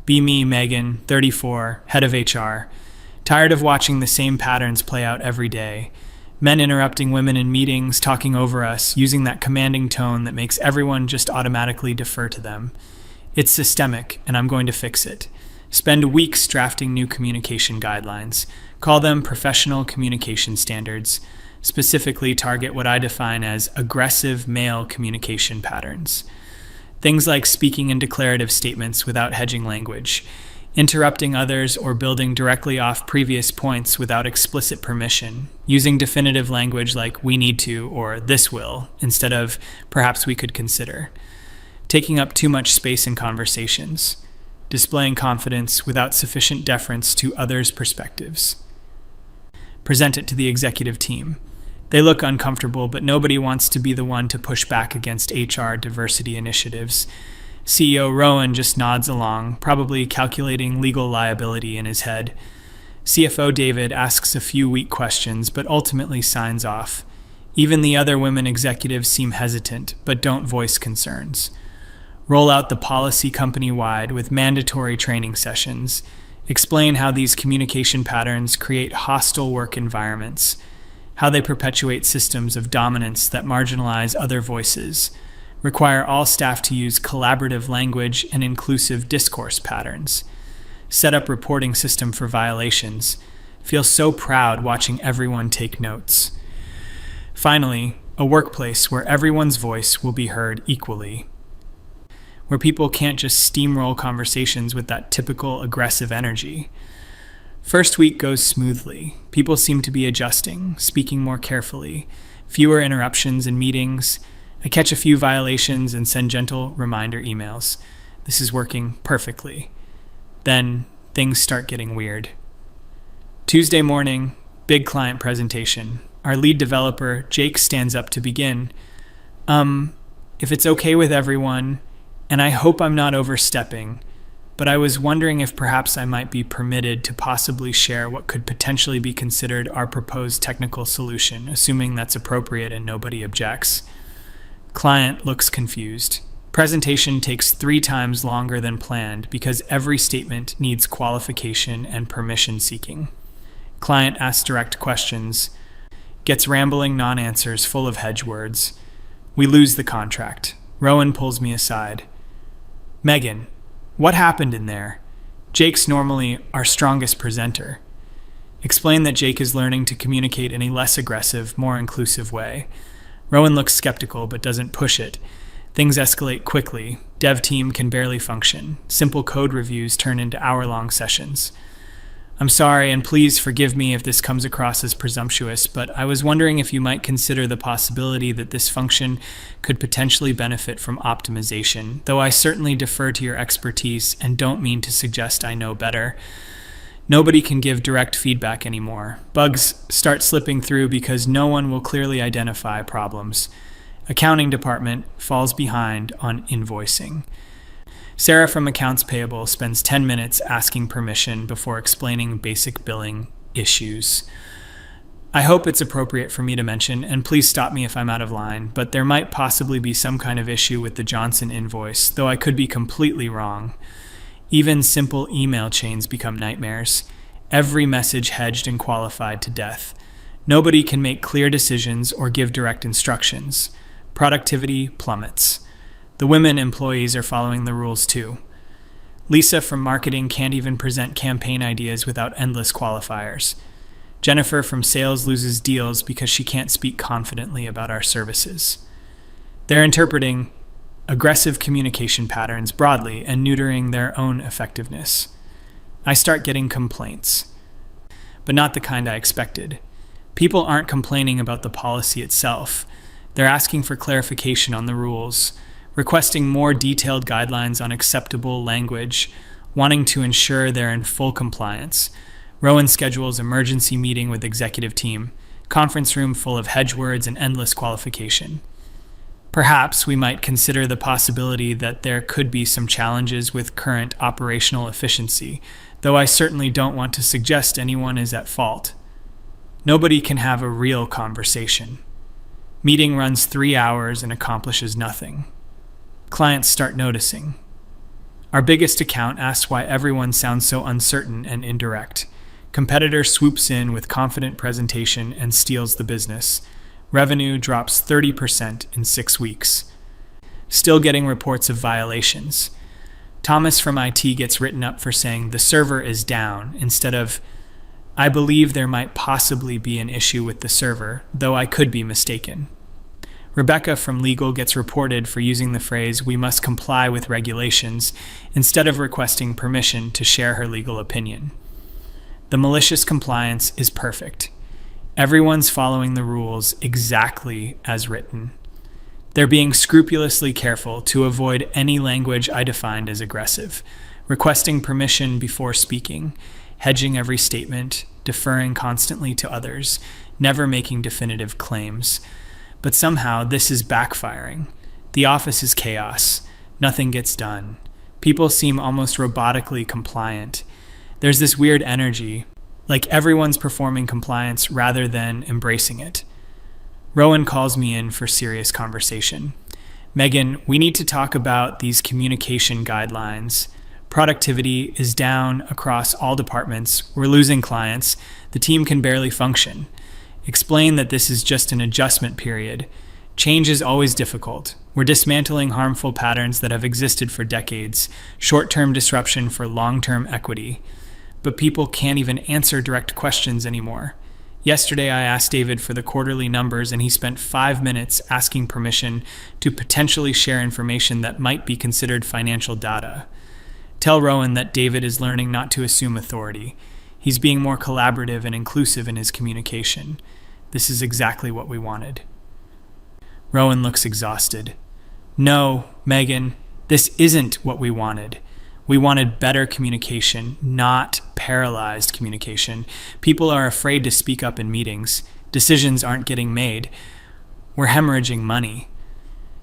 Be me, Megan, 34, head of HR. Tired of watching the same patterns play out every day. Men interrupting women in meetings, talking over us, using that commanding tone that makes everyone just automatically defer to them. It's systemic, and I'm going to fix it. Spend weeks drafting new communication guidelines. Call them professional communication standards. Specifically target what I define as aggressive male communication patterns. Things like speaking in declarative statements without hedging language, interrupting others or building directly off previous points without explicit permission, using definitive language like "we need to" or "this will" instead of "perhaps we could consider," taking up too much space in conversations, displaying confidence without sufficient deference to others' perspectives. Present it to the executive team. They look uncomfortable, but nobody wants to be the one to push back against HR diversity initiatives. CEO Rowan just nods along, probably calculating legal liability in his head. CFO David asks a few weak questions, but ultimately signs off. Even the other women executives seem hesitant, but don't voice concerns. Roll out the policy company-wide with mandatory training sessions. Explain how these communication patterns create hostile work environments, how they perpetuate systems of dominance that marginalize other voices, require all staff to use collaborative language and inclusive discourse patterns, set up reporting system for violations, feel so proud watching everyone take notes. Finally, a workplace where everyone's voice will be heard equally, where people can't just steamroll conversations with that typical aggressive energy. First week goes smoothly. People seem to be adjusting, speaking more carefully, fewer interruptions in meetings. I catch a few violations and send gentle reminder emails. This is working perfectly. Then things start getting weird. Tuesday morning, big client presentation. Our lead developer, Jake, stands up to begin. If it's okay with everyone, and I hope I'm not overstepping, but I was wondering if perhaps I might be permitted to possibly share what could potentially be considered our proposed technical solution, assuming that's appropriate and nobody objects. Client looks confused. Presentation takes 3 times longer than planned because every statement needs qualification and permission seeking. Client asks direct questions, gets rambling non-answers full of hedge words. We lose the contract. Rowan pulls me aside. Megan, what happened in there? Jake's normally our strongest presenter. Explain that Jake is learning to communicate in a less aggressive, more inclusive way. Rowan looks skeptical but doesn't push it. Things escalate quickly. Dev team can barely function. Simple code reviews turn into hour-long sessions. I'm sorry, and please forgive me if this comes across as presumptuous, but I was wondering if you might consider the possibility that this function could potentially benefit from optimization, though I certainly defer to your expertise and don't mean to suggest I know better. Nobody can give direct feedback anymore. Bugs start slipping through because no one will clearly identify problems. Accounting department falls behind on invoicing. Sarah from Accounts Payable spends 10 minutes asking permission before explaining basic billing issues. I hope it's appropriate for me to mention, and please stop me if I'm out of line, but there might possibly be some kind of issue with the Johnson invoice, though I could be completely wrong. Even simple email chains become nightmares. Every message hedged and qualified to death. Nobody can make clear decisions or give direct instructions. Productivity plummets. The women employees are following the rules too. Lisa from marketing can't even present campaign ideas without endless qualifiers. Jennifer from sales loses deals because she can't speak confidently about our services. They're interpreting aggressive communication patterns broadly and neutering their own effectiveness. I start getting complaints, but not the kind I expected. People aren't complaining about the policy itself. They're asking for clarification on the rules, requesting more detailed guidelines on acceptable language, wanting to ensure they're in full compliance. Rowan schedules emergency meeting with executive team, conference room full of hedge words and endless qualification. Perhaps we might consider the possibility that there could be some challenges with current operational efficiency, though I certainly don't want to suggest anyone is at fault. Nobody can have a real conversation. Meeting runs 3 hours and accomplishes nothing. Clients start noticing. Our biggest account asks why everyone sounds so uncertain and indirect. Competitor swoops in with confident presentation and steals the business. Revenue drops 30% in 6 weeks. Still getting reports of violations. Thomas from IT gets written up for saying the server is down instead of, I believe there might possibly be an issue with the server, though I could be mistaken. Rebecca from legal gets reported for using the phrase, we must comply with regulations, instead of requesting permission to share her legal opinion. The malicious compliance is perfect. Everyone's following the rules exactly as written. They're being scrupulously careful to avoid any language I defined as aggressive, requesting permission before speaking, hedging every statement, deferring constantly to others, never making definitive claims. But somehow this is backfiring. The office is chaos. Nothing gets done. People seem almost robotically compliant. There's this weird energy, like everyone's performing compliance rather than embracing it. Rowan calls me in for serious conversation. Megan, we need to talk about these communication guidelines. Productivity is down across all departments. We're losing clients. The team can barely function. Explain that this is just an adjustment period. Change is always difficult. We're dismantling harmful patterns that have existed for decades. Short-term disruption for long-term equity. But people can't even answer direct questions anymore. Yesterday, I asked David for the quarterly numbers, and he spent 5 minutes asking permission to potentially share information that might be considered financial data. Tell Rowan that David is learning not to assume authority. He's being more collaborative and inclusive in his communication. This is exactly what we wanted. Rowan looks exhausted. No, Megan, this isn't what we wanted. We wanted better communication, not paralyzed communication. People are afraid to speak up in meetings. Decisions aren't getting made. We're hemorrhaging money.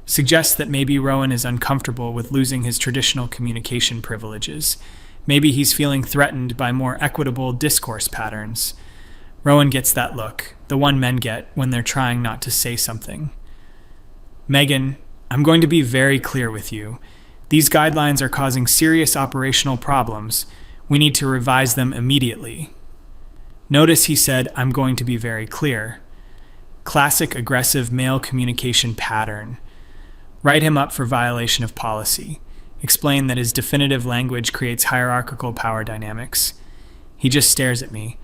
Suggests that maybe Rowan is uncomfortable with losing his traditional communication privileges. Maybe he's feeling threatened by more equitable discourse patterns. Rowan gets that look, the one men get when they're trying not to say something. Megan, I'm going to be very clear with you. These guidelines are causing serious operational problems. We need to revise them immediately. Notice he said, I'm going to be very clear. Classic aggressive male communication pattern. Write him up for violation of policy. Explain that his definitive language creates hierarchical power dynamics. He just stares at me.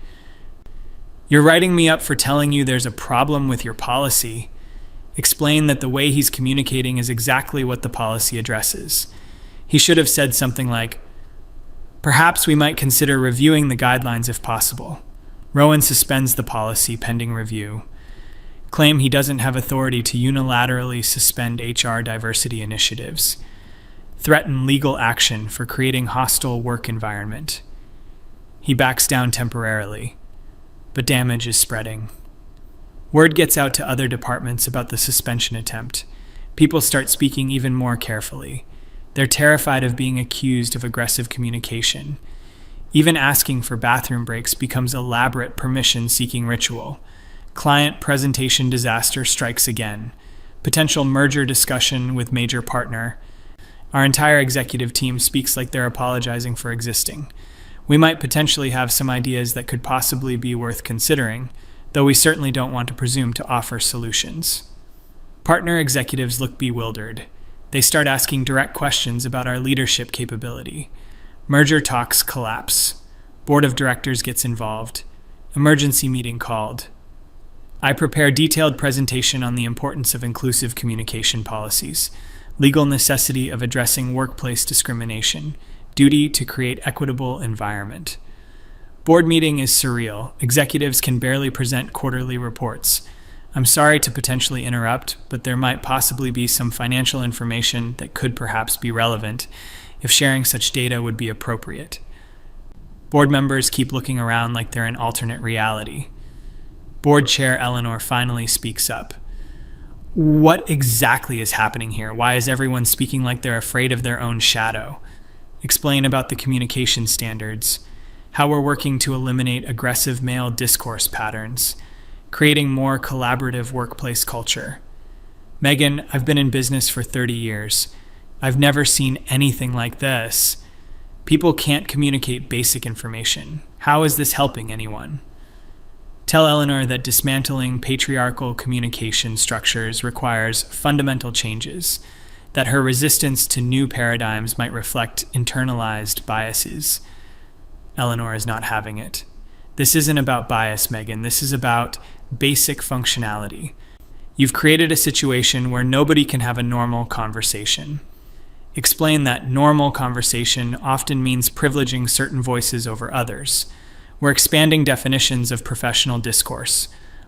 You're writing me up for telling you there's a problem with your policy. Explain that the way he's communicating is exactly what the policy addresses. He should have said something like, perhaps we might consider reviewing the guidelines if possible. Rowan suspends the policy pending review. Claim he doesn't have authority to unilaterally suspend HR diversity initiatives. Threaten legal action for creating hostile work environment. He backs down temporarily, but damage is spreading. Word gets out to other departments about the suspension attempt. People start speaking even more carefully. They're terrified of being accused of aggressive communication. Even asking for bathroom breaks becomes elaborate permission-seeking ritual. Client presentation disaster strikes again. Potential merger discussion with major partner. Our entire executive team speaks like they're apologizing for existing. We might potentially have some ideas that could possibly be worth considering, though we certainly don't want to presume to offer solutions. Partner executives look bewildered. They start asking direct questions about our leadership capability. Merger talks collapse. Board of directors gets involved. Emergency meeting called. I prepare detailed presentation on the importance of inclusive communication policies, legal necessity of addressing workplace discrimination, duty to create equitable environment. Board meeting is surreal. Executives can barely present quarterly reports. I'm sorry to potentially interrupt, but there might possibly be some financial information that could perhaps be relevant if sharing such data would be appropriate. Board members keep looking around like they're in alternate reality. Board chair Eleanor finally speaks up. What exactly is happening here? Why is everyone speaking like they're afraid of their own shadow? Explain about the communication standards, how we're working to eliminate aggressive male discourse patterns, creating more collaborative workplace culture. Megan, I've been in business for 30 years. I've never seen anything like this. People can't communicate basic information. How is this helping anyone? Tell Eleanor that dismantling patriarchal communication structures requires fundamental changes, that her resistance to new paradigms might reflect internalized biases. Eleanor is not having it. This isn't about bias, Megan. This is about basic functionality. You've created a situation where nobody can have a normal conversation. Explain that normal conversation often means privileging certain voices over others. We're expanding definitions of professional discourse.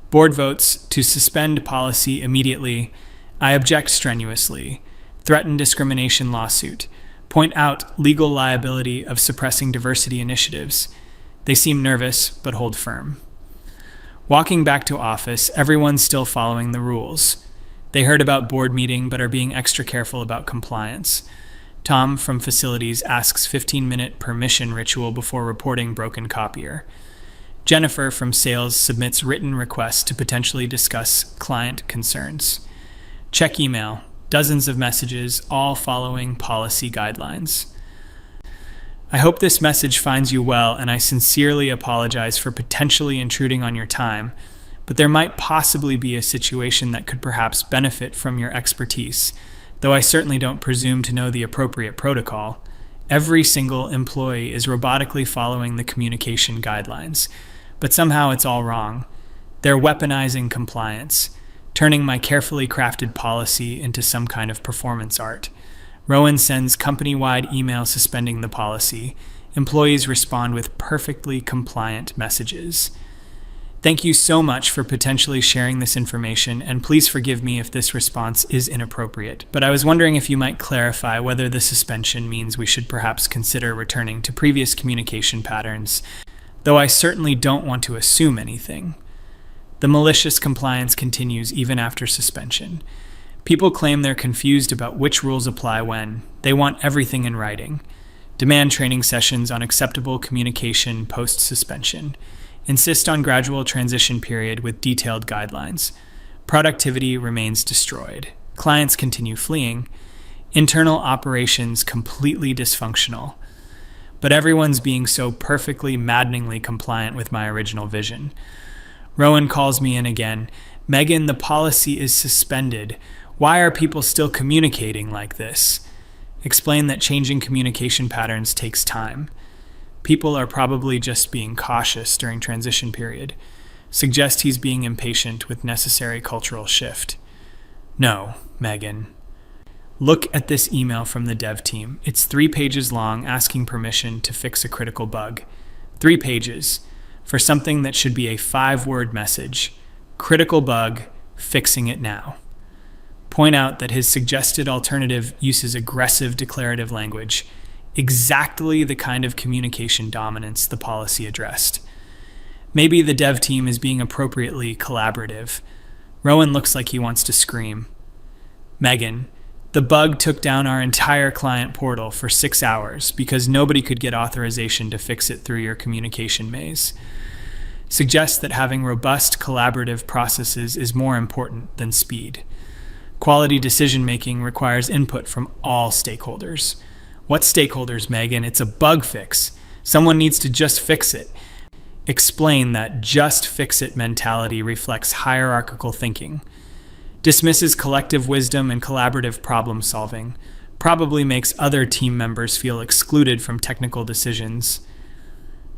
Board votes to suspend policy immediately. I object strenuously. Threaten discrimination lawsuit. Point out legal liability of suppressing diversity initiatives. They seem nervous, but hold firm. Walking back to office, everyone's still following the rules. They heard about board meeting, but are being extra careful about compliance. Tom from facilities asks 15-minute permission ritual before reporting broken copier. Jennifer from sales submits written requests to potentially discuss client concerns. Check email, dozens of messages, all following policy guidelines. I hope this message finds you well, and I sincerely apologize for potentially intruding on your time, but there might possibly be a situation that could perhaps benefit from your expertise, though I certainly don't presume to know the appropriate protocol. Every single employee is robotically following the communication guidelines, but somehow it's all wrong. They're weaponizing compliance, turning my carefully crafted policy into some kind of performance art. Rowan sends company-wide email suspending the policy. Employees respond with perfectly compliant messages. Thank you so much for potentially sharing this information, and please forgive me if this response is inappropriate. But I was wondering if you might clarify whether the suspension means we should perhaps consider returning to previous communication patterns, though I certainly don't want to assume anything. The malicious compliance continues even after suspension. People claim they're confused about which rules apply when. They want everything in writing. Demand training sessions on acceptable communication post-suspension. Insist on gradual transition period with detailed guidelines. Productivity remains destroyed. Clients continue fleeing. Internal operations completely dysfunctional. But everyone's being so perfectly, maddeningly compliant with my original vision. Rowan calls me in again. Megan, the policy is suspended. Why are people still communicating like this? Explain that changing communication patterns takes time. People are probably just being cautious during transition period. Suggest he's being impatient with necessary cultural shift. No, Megan. Look at this email from the dev team. It's 3 pages long, asking permission to fix a critical bug. 3 pages for something that should be a 5-word message. Critical bug, fixing it now. Point out that his suggested alternative uses aggressive declarative language, exactly the kind of communication dominance the policy addressed. Maybe the dev team is being appropriately collaborative. Rowan looks like he wants to scream. Megan, the bug took down our entire client portal for 6 hours because nobody could get authorization to fix it through your communication maze. Suggest that having robust collaborative processes is more important than speed. Quality decision-making requires input from all stakeholders. What stakeholders, Megan? It's a bug fix. Someone needs to just fix it. Explain that just fix it mentality reflects hierarchical thinking. Dismisses collective wisdom and collaborative problem solving. Probably makes other team members feel excluded from technical decisions.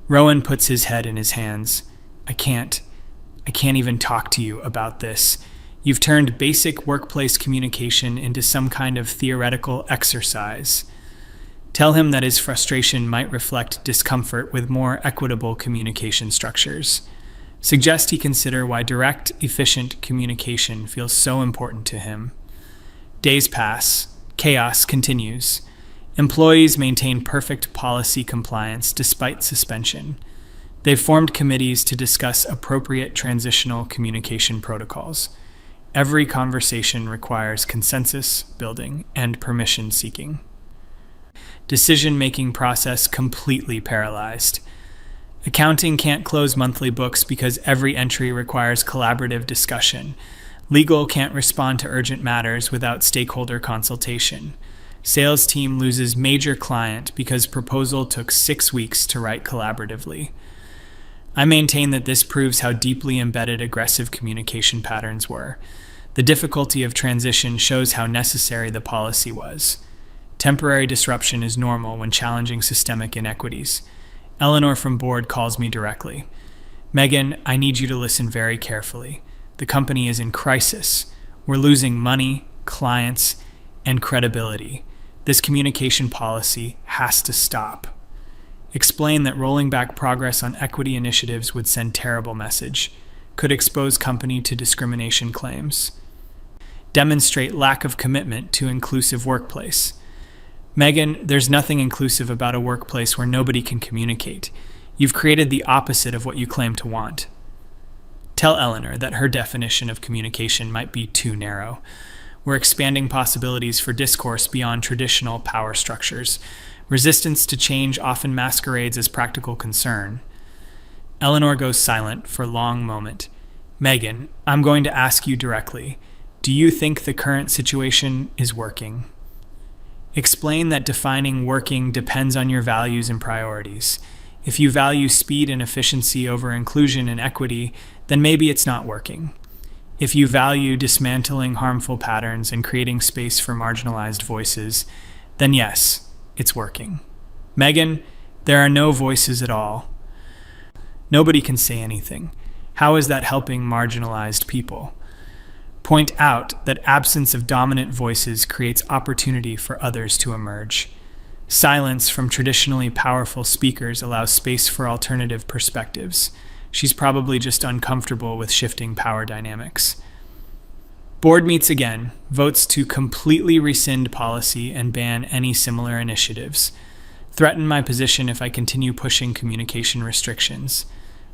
Rowan puts his head in his hands. I can't even talk to you about this. You've turned basic workplace communication into some kind of theoretical exercise. Tell him that his frustration might reflect discomfort with more equitable communication structures. Suggest he consider why direct, efficient communication feels so important to him. Days pass. Chaos continues. Employees maintain perfect policy compliance despite suspension. They've formed committees to discuss appropriate transitional communication protocols. Every conversation requires consensus building and permission seeking. Decision-making process completely paralyzed. Accounting can't close monthly books because every entry requires collaborative discussion. Legal can't respond to urgent matters without stakeholder consultation. Sales team loses major client because proposal took 6 weeks to write collaboratively. I maintain that this proves how deeply embedded aggressive communication patterns were. The difficulty of transition shows how necessary the policy was. Temporary disruption is normal when challenging systemic inequities. Eleanor from board calls me directly. Megan, I need you to listen very carefully. The company is in crisis. We're losing money, clients, and credibility. This communication policy has to stop. Explain that rolling back progress on equity initiatives would send terrible message, could expose company to discrimination claims. Demonstrate lack of commitment to inclusive workplace. Megan, there's nothing inclusive about a workplace where nobody can communicate. You've created the opposite of what you claim to want. Tell Eleanor that her definition of communication might be too narrow. We're expanding possibilities for discourse beyond traditional power structures. Resistance to change often masquerades as practical concern. Eleanor goes silent for a long moment. Megan, I'm going to ask you directly. Do you think the current situation is working? Explain that defining working depends on your values and priorities. If you value speed and efficiency over inclusion and equity, then maybe it's not working. If you value dismantling harmful patterns and creating space for marginalized voices, then yes, it's working. Megan, there are no voices at all. Nobody can say anything. How is that helping marginalized people? Point out that absence of dominant voices creates opportunity for others to emerge. Silence from traditionally powerful speakers allows space for alternative perspectives. She's probably just uncomfortable with shifting power dynamics. Board meets again, votes to completely rescind policy and ban any similar initiatives. Threaten my position if I continue pushing communication restrictions.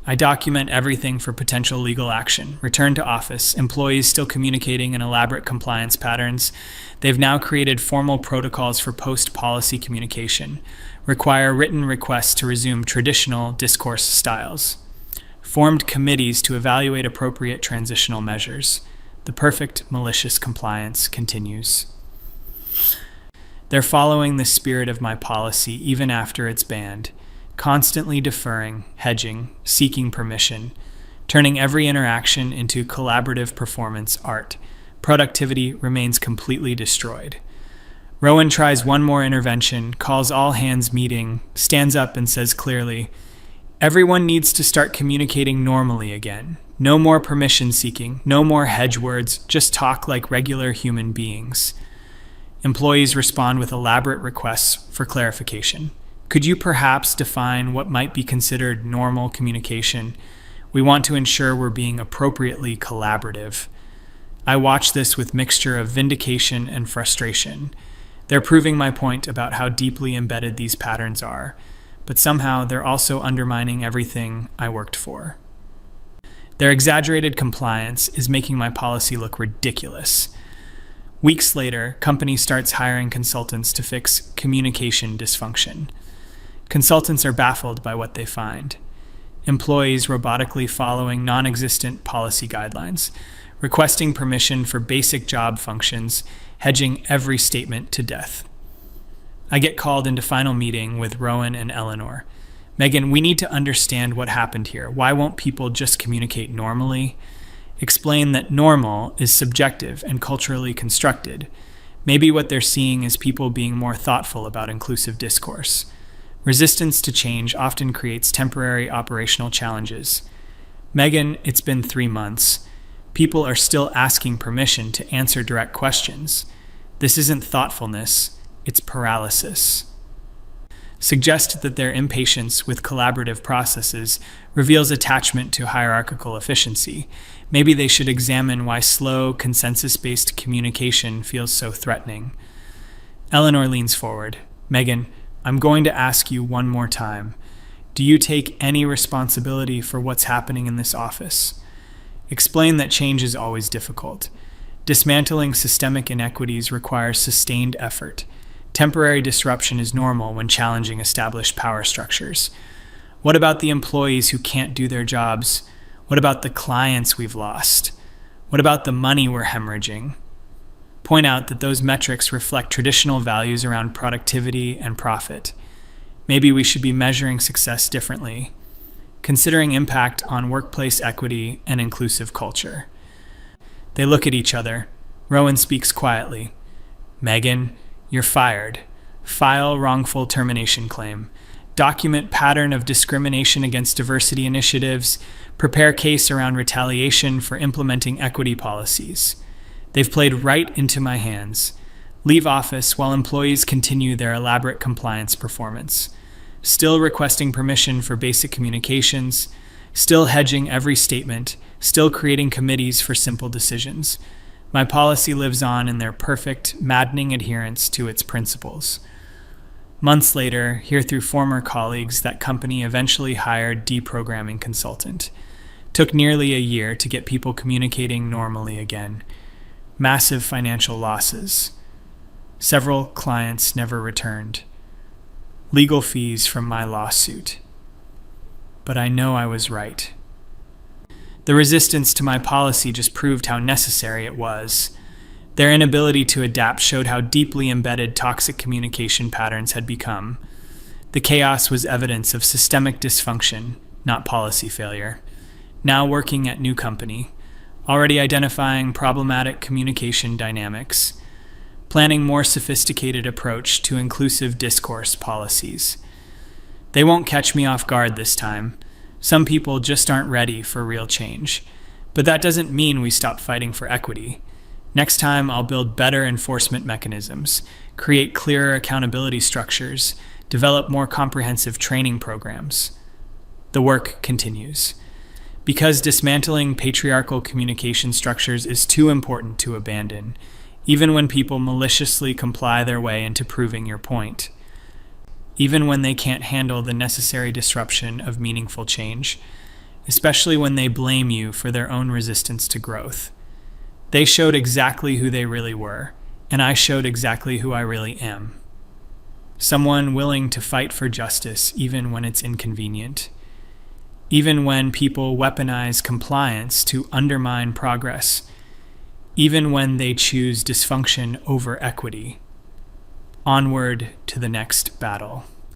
I document everything for potential legal action. Return to office. Employees still communicating in elaborate compliance patterns. They've now created formal protocols for post-policy communication. Require written requests to resume traditional discourse styles. Formed committees to evaluate appropriate transitional measures. The perfect malicious compliance continues. They're following the spirit of my policy even after it's banned. Constantly deferring, hedging, seeking permission, turning every interaction into collaborative performance art. Productivity remains completely destroyed. Rowan tries one more intervention, calls all hands meeting, stands up and says clearly, everyone needs to start communicating normally again. No more permission seeking, no more hedge words, just talk like regular human beings. Employees respond with elaborate requests for clarification. Could you perhaps define what might be considered normal communication? We want to ensure we're being appropriately collaborative. I watch this with mixture of vindication and frustration. They're proving my point about how deeply embedded these patterns are, but somehow they're also undermining everything I worked for. Their exaggerated compliance is making my policy look ridiculous. Weeks later, company starts hiring consultants to fix communication dysfunction. Consultants are baffled by what they find. Employees robotically following non-existent policy guidelines, requesting permission for basic job functions, hedging every statement to death. I get called into final meeting with Rowan and Eleanor. Megan, we need to understand what happened here. Why won't people just communicate normally? Explain that normal is subjective and culturally constructed. Maybe what they're seeing is people being more thoughtful about inclusive discourse. Resistance to change often creates temporary operational challenges. Megan, it's been 3 months. People are still asking permission to answer direct questions. This isn't thoughtfulness, it's paralysis. Suggest that their impatience with collaborative processes reveals attachment to hierarchical efficiency. Maybe they should examine why slow, consensus-based communication feels so threatening. Eleanor leans forward. Megan, I'm going to ask you one more time. Do you take any responsibility for what's happening in this office? Explain that change is always difficult. Dismantling systemic inequities requires sustained effort. Temporary disruption is normal when challenging established power structures. What about the employees who can't do their jobs? What about the clients we've lost? What about the money we're hemorrhaging? point out that those metrics reflect traditional values around productivity and profit. Maybe we should be measuring success differently, considering impact on workplace equity and inclusive culture. They look at each other. Rowan speaks quietly. Megan, you're fired. File wrongful termination claim. Document pattern of discrimination against diversity initiatives. Prepare case around retaliation for implementing equity policies. They've played right into my hands. Leave office while employees continue their elaborate compliance performance. Still requesting permission for basic communications. Still hedging every statement. Still creating committees for simple decisions. My policy lives on in their perfect, maddening adherence to its principles. Months later, hear through former colleagues that company eventually hired deprogramming consultant. Took nearly a year to get people communicating normally again. Massive financial losses. Several clients never returned. Legal fees from my lawsuit. But I know I was right. The resistance to my policy just proved how necessary it was. Their inability to adapt showed how deeply embedded toxic communication patterns had become. The chaos was evidence of systemic dysfunction, not policy failure. Now working at new company, already identifying problematic communication dynamics, planning more sophisticated approach to inclusive discourse policies. They won't catch me off guard this time. Some people just aren't ready for real change. But that doesn't mean we stop fighting for equity. Next time, I'll build better enforcement mechanisms, create clearer accountability structures, develop more comprehensive training programs. The work continues. Because dismantling patriarchal communication structures is too important to abandon, even when people maliciously comply their way into proving your point. Even when they can't handle the necessary disruption of meaningful change, especially when they blame you for their own resistance to growth. They showed exactly who they really were, and I showed exactly who I really am. Someone willing to fight for justice even when it's inconvenient. Even when people weaponize compliance to undermine progress. Even when they choose dysfunction over equity. Onward to the next battle.